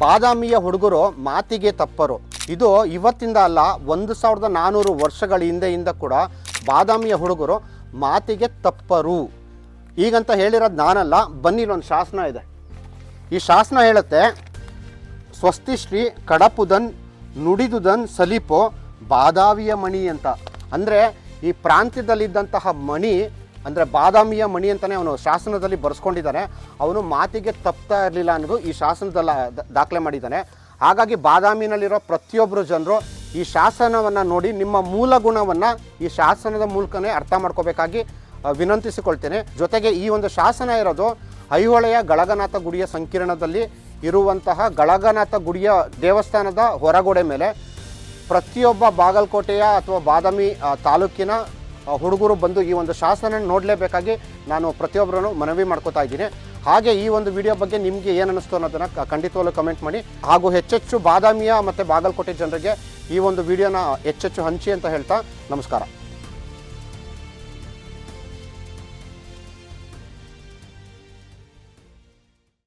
ಬಾದಾಮಿಯ ಹುಡುಗರು ಮಾತಿಗೆ ತಪ್ಪರು. ಇದು ಇವತ್ತಿಂದ ಅಲ್ಲ, 1400 ವರ್ಷಗಳ ಹಿಂದೆಯಿಂದ ಕೂಡ ಬಾದಾಮಿಯ ಹುಡುಗರು ಮಾತಿಗೆ ತಪ್ಪರು. ಈಗಂತ ಹೇಳಿರೋದು ನಾನಲ್ಲ, ಬನ್ನಿ ಇಲ್ಲೊಂದು ಶಾಸನ ಇದೆ. ಈ ಶಾಸನ ಹೇಳುತ್ತೆ, ಸ್ವಸ್ತಿ ಶ್ರೀ ಕಡಪುದನ್ ನುಡಿದುದನ್ ಸಲಿಪೋ ಬಾದಾಮಿಯ ಮಣಿ ಅಂತ. ಅಂದರೆ ಈ ಪ್ರಾಂತ್ಯದಲ್ಲಿದ್ದಂತಹ ಮಣಿ ಅಂದರೆ ಬಾದಾಮಿಯ ಮಣಿ ಅಂತಲೇ ಅವನು ಶಾಸನದಲ್ಲಿ ಬರೆಸ್ಕೊಂಡಿದ್ದಾನೆ. ಅವನು ಮಾತಿಗೆ ತಪ್ತಾ ಇರಲಿಲ್ಲ ಅನ್ನೋದು ಈ ಶಾಸನದಲ್ಲಿ ದಾಖಲೆ ಮಾಡಿದ್ದಾನೆ. ಹಾಗಾಗಿ ಬಾದಾಮಿನಲ್ಲಿರೋ ಪ್ರತಿಯೊಬ್ಬರು ಜನರು ಈ ಶಾಸನವನ್ನು ನೋಡಿ ನಿಮ್ಮ ಮೂಲ ಗುಣವನ್ನು ಈ ಶಾಸನದ ಮೂಲಕನೇ ಅರ್ಥ ಮಾಡ್ಕೋಬೇಕಾಗಿ ವಿನಂತಿಸಿಕೊಳ್ತೇನೆ. ಜೊತೆಗೆ ಈ ಒಂದು ಶಾಸನ ಇರೋದು ಐಹೊಳೆಯ ಗಳಗನಾಥ ಗುಡಿಯ ಸಂಕೀರ್ಣದಲ್ಲಿ ಇರುವಂತಹ ಗಳಗನಾಥ ಗುಡಿಯ ದೇವಸ್ಥಾನದ ಹೊರಗೋಡೆ ಮೇಲೆ ಪ್ರತಿಯೊಬ್ಬ ಬಾಗಲಕೋಟೆಯ ಅಥವಾ ಬಾದಾಮಿ ತಾಲೂಕಿನ ಹುಡುಗರು ಬಂದು ಈ ಒಂದು ಶಾಸನ ನೋಡಲೇಬೇಕಾಗಿ ನಾನು ಪ್ರತಿಯೊಬ್ಬರನ್ನು ಮನವಿ ಮಾಡ್ಕೋತಾ ಇದ್ದೀನಿ. ಹಾಗೆ ಈ ಒಂದು ವಿಡಿಯೋ ಬಗ್ಗೆ ನಿಮಗೆ ಏನು ಅನ್ನಿಸ್ತು ಅನ್ನೋದನ್ನು ಖಂಡಿತವಾಗ್ಲೂ ಕಮೆಂಟ್ ಮಾಡಿ. ಹಾಗೂ ಹೆಚ್ಚೆಚ್ಚು ಬಾದಾಮಿಯ ಮತ್ತು ಬಾಗಲಕೋಟೆ ಜನರಿಗೆ ಈ ಒಂದು ವಿಡಿಯೋನ ಹೆಚ್ಚೆಚ್ಚು ಹಂಚಿ ಅಂತ ಹೇಳ್ತಾ ನಮಸ್ಕಾರ.